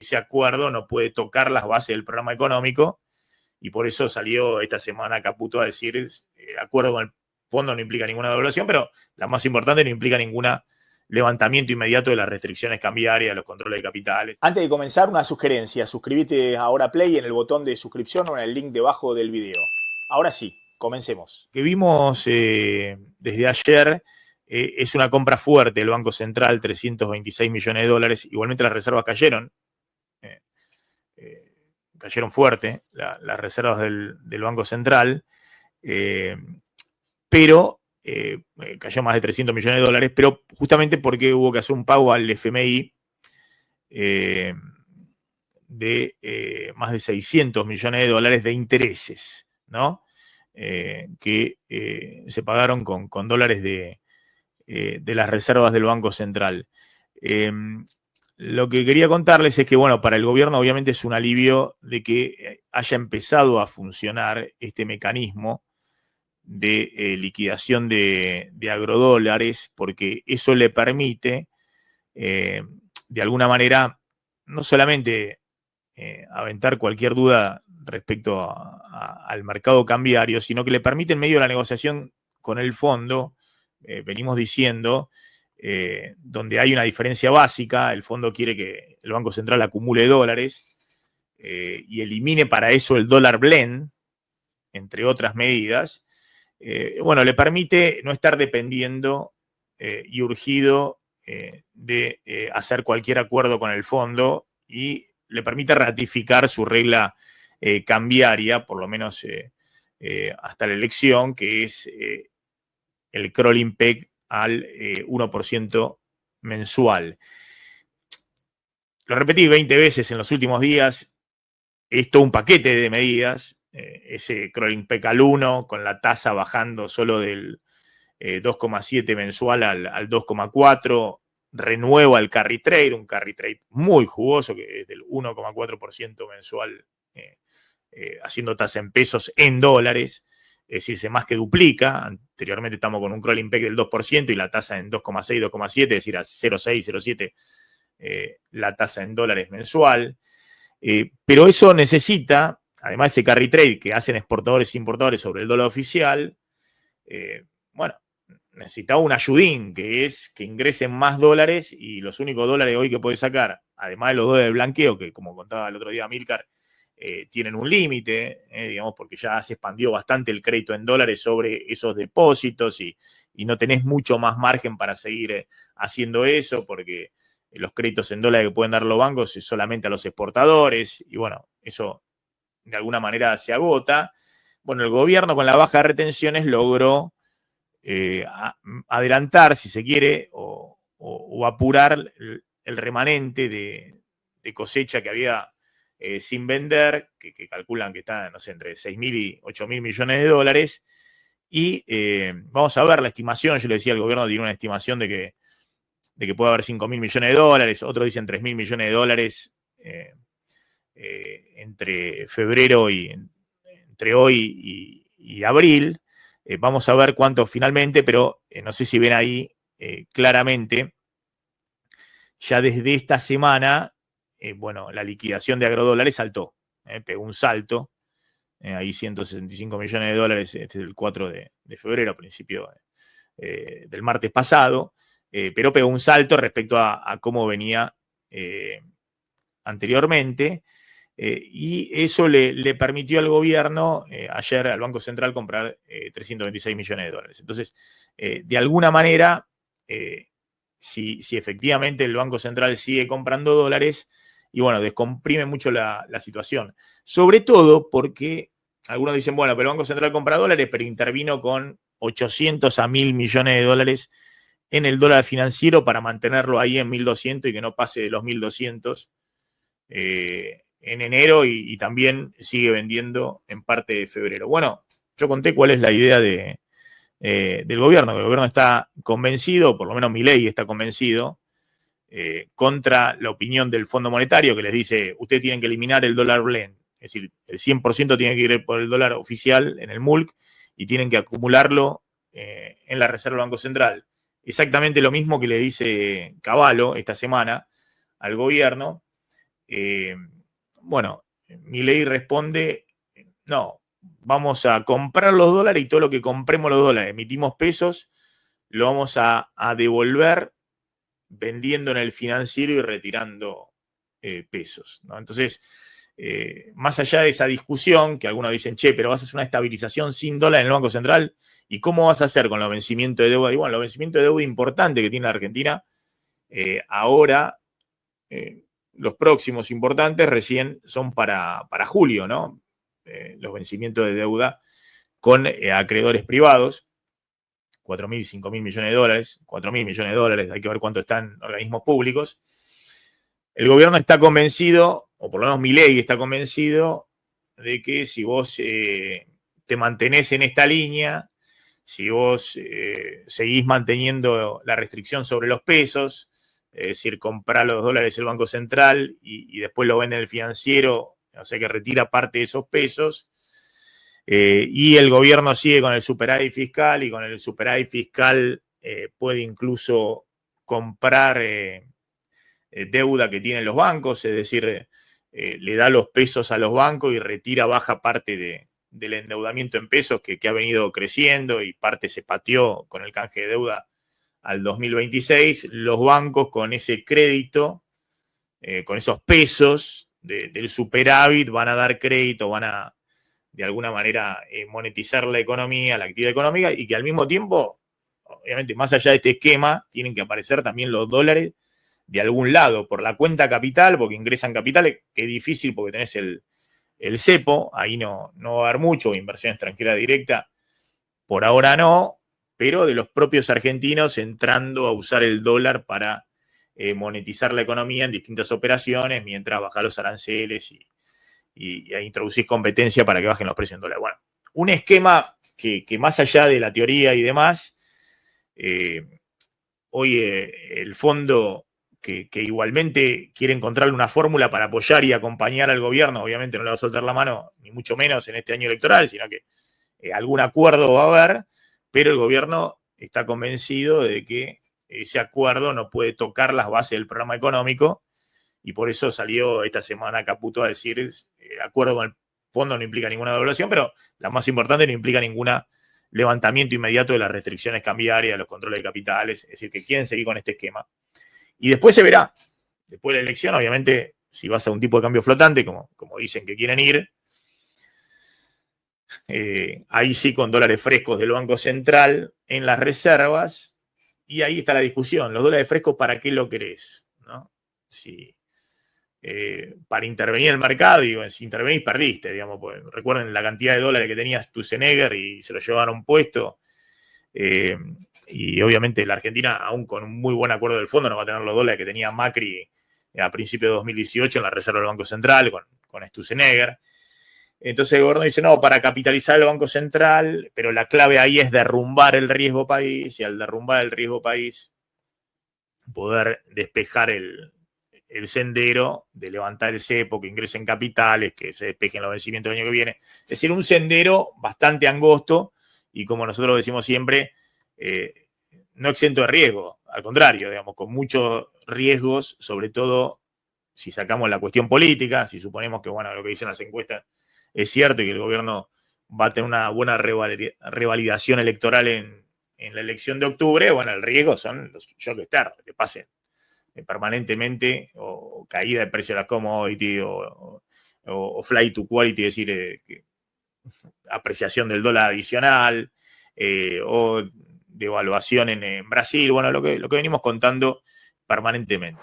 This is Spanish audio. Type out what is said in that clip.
ese acuerdo no puede tocar las bases del programa económico, y por eso salió esta semana Caputo a decir, el acuerdo con el fondo no implica ninguna devaluación, pero la más importante, no implica ninguna levantamiento inmediato de las restricciones cambiarias, los controles de capitales. Antes de comenzar, una sugerencia. Suscríbete ahora Play en el botón de suscripción o en el link debajo del video. Ahora sí, comencemos. Que vimos desde ayer es una compra fuerte del Banco Central, 326 millones de dólares. Igualmente las reservas cayeron. Cayeron fuerte las reservas del Banco Central. Pero cayó más de 300 millones de dólares, pero justamente porque hubo que hacer un pago al FMI de más de 600 millones de dólares de intereses, ¿no? Que se pagaron con dólares de las reservas del Banco Central. Lo que quería contarles es que, bueno, para el gobierno obviamente es un alivio de que haya empezado a funcionar este mecanismo de liquidación de agrodólares, porque eso le permite, de alguna manera, no solamente aventar cualquier duda respecto al mercado cambiario, sino que le permite en medio de la negociación con el fondo, venimos diciendo, donde hay una diferencia básica, el fondo quiere que el Banco Central acumule dólares y elimine para eso el dólar blend, entre otras medidas. Bueno, le permite no estar dependiendo y urgido de hacer cualquier acuerdo con el fondo, y le permite ratificar su regla cambiaria, por lo menos hasta la elección, que es el crawling peg al 1% mensual. Lo repetí 20 veces en los últimos días, es todo un paquete de medidas. Ese crawling peg al 1, con la tasa bajando solo del 2,7 mensual al 2,4, renueva el carry trade, un carry trade muy jugoso que es del 1,4% mensual, haciendo tasa en pesos en dólares, es decir, se más que duplica. Anteriormente estamos con un crawling peg del 2% y la tasa en 2,6, 2,7, es decir, a 0,6, 0,7 la tasa en dólares mensual. Pero eso necesita, además ese carry trade que hacen exportadores e importadores sobre el dólar oficial, bueno, necesita un ayudín, que es que ingresen más dólares, y los únicos dólares hoy que puede sacar, además de los dólares de blanqueo, que como contaba el otro día Amílcar, tienen un límite, digamos, porque ya se expandió bastante el crédito en dólares sobre esos depósitos y no tenés mucho más margen para seguir haciendo eso, porque los créditos en dólares que pueden dar los bancos es solamente a los exportadores, y bueno, eso de alguna manera se agota. Bueno, el gobierno con la baja de retenciones logró adelantar, si se quiere, o apurar el remanente de cosecha que había sin vender, que calculan que está, no sé, entre 6.000 y 8.000 millones de dólares. Y vamos a ver la estimación. Yo le decía, el gobierno tiene una estimación de que puede haber 5.000 millones de dólares, otros dicen 3.000 millones de dólares entre febrero y entre hoy y abril. Vamos a ver cuánto finalmente, pero no sé si ven ahí claramente, ya desde esta semana, bueno, la liquidación de agrodólares saltó, pegó un salto, ahí 165 millones de dólares, este es el 4 de febrero, a principio del martes pasado, pero pegó un salto respecto a cómo venía anteriormente. Y eso le permitió al gobierno, ayer al Banco Central, comprar 326 millones de dólares. Entonces, de alguna manera, si efectivamente el Banco Central sigue comprando dólares, y bueno, descomprime mucho la situación. Sobre todo porque algunos dicen, bueno, pero el Banco Central compra dólares, pero intervino con 800 a 1.000 millones de dólares en el dólar financiero para mantenerlo ahí en 1.200 y que no pase de los 1.200. En enero, y también sigue vendiendo en parte de febrero. Bueno, yo conté cuál es la idea del gobierno. El gobierno está convencido, por lo menos Milei está convencido, contra la opinión del Fondo Monetario, que les dice, ustedes tienen que eliminar el dólar blend, es decir, el 100% tiene que ir por el dólar oficial en el MULC y tienen que acumularlo en la Reserva del Banco Central. Exactamente lo mismo que le dice Cavallo esta semana al gobierno. Bueno, Milei responde, no, vamos a comprar los dólares y todo lo que compremos los dólares, emitimos pesos, lo vamos a devolver vendiendo en el financiero y retirando pesos, ¿no? Entonces, más allá de esa discusión, que algunos dicen, che, pero vas a hacer una estabilización sin dólar en el Banco Central, ¿y cómo vas a hacer con los vencimientos de deuda? Y bueno, los vencimientos de deuda importantes que tiene la Argentina, ahora, los próximos importantes recién son para julio, ¿no? Los vencimientos de deuda con acreedores privados, 4.000, 5.000 millones de dólares, 4.000 millones de dólares, hay que ver cuánto están organismos públicos. El gobierno está convencido, o por lo menos Milei está convencido, de que si vos te mantenés en esta línea, si vos seguís manteniendo la restricción sobre los pesos, es decir, comprar los dólares el Banco Central y después lo vende en el financiero, o sea que retira parte de esos pesos, y el gobierno sigue con el superávit fiscal, y con el superávit fiscal puede incluso comprar deuda que tienen los bancos, es decir, le da los pesos a los bancos y retira baja parte del endeudamiento en pesos que ha venido creciendo, y parte se pateó con el canje de deuda al 2026. Los bancos con ese crédito, con esos pesos del superávit, van a dar crédito, van a de alguna manera monetizar la economía, la actividad económica, y que al mismo tiempo, obviamente, más allá de este esquema, tienen que aparecer también los dólares de algún lado, por la cuenta capital, porque ingresan capitales, que es difícil porque tenés el cepo, ahí no va a haber mucho, inversión extranjera directa, por ahora no, pero de los propios argentinos entrando a usar el dólar para monetizar la economía en distintas operaciones, mientras bajar los aranceles y introducir competencia para que bajen los precios en dólar. Bueno, un esquema que más allá de la teoría y demás, hoy el fondo que igualmente quiere encontrarle una fórmula para apoyar y acompañar al gobierno, obviamente no le va a soltar la mano, ni mucho menos en este año electoral, sino que algún acuerdo va a haber, pero el gobierno está convencido de que ese acuerdo no puede tocar las bases del programa económico, y por eso salió esta semana Caputo a decir, el acuerdo con el fondo no implica ninguna devaluación, pero la más importante, no implica ningún levantamiento inmediato de las restricciones cambiarias, de los controles de capitales, es decir, que quieren seguir con este esquema. Y después se verá, después de la elección, obviamente, si vas a un tipo de cambio flotante, como dicen que quieren ir, ahí sí con dólares frescos del Banco Central en las reservas, y ahí está la discusión, los dólares frescos, ¿para qué lo querés? ¿No? Si, para intervenir en el mercado, y si intervenís perdiste, digamos, pues, recuerden la cantidad de dólares que tenía Sturzenegger y se lo llevaron puesto, y obviamente la Argentina, aún con un muy buen acuerdo del fondo, no va a tener los dólares que tenía Macri a principios de 2018 en la reserva del Banco Central con Sturzenegger. Entonces el gobierno dice, no, para capitalizar el Banco Central, pero la clave ahí es derrumbar el riesgo país, y al derrumbar el riesgo país, poder despejar el sendero de levantar el cepo, que ingresen capitales, que se despejen los vencimientos del año que viene. Es decir, un sendero bastante angosto y, como nosotros decimos siempre, no exento de riesgo, al contrario, digamos, con muchos riesgos, sobre todo si sacamos la cuestión política, si suponemos que, bueno, lo que dicen las encuestas es cierto y que el gobierno va a tener una buena revalidación electoral en la elección de octubre, bueno, el riesgo son los shocks externos, que pasen permanentemente, o caída de precio de la commodity, o flight to quality, es decir, apreciación del dólar adicional, o devaluación en Brasil, bueno, lo que venimos contando permanentemente.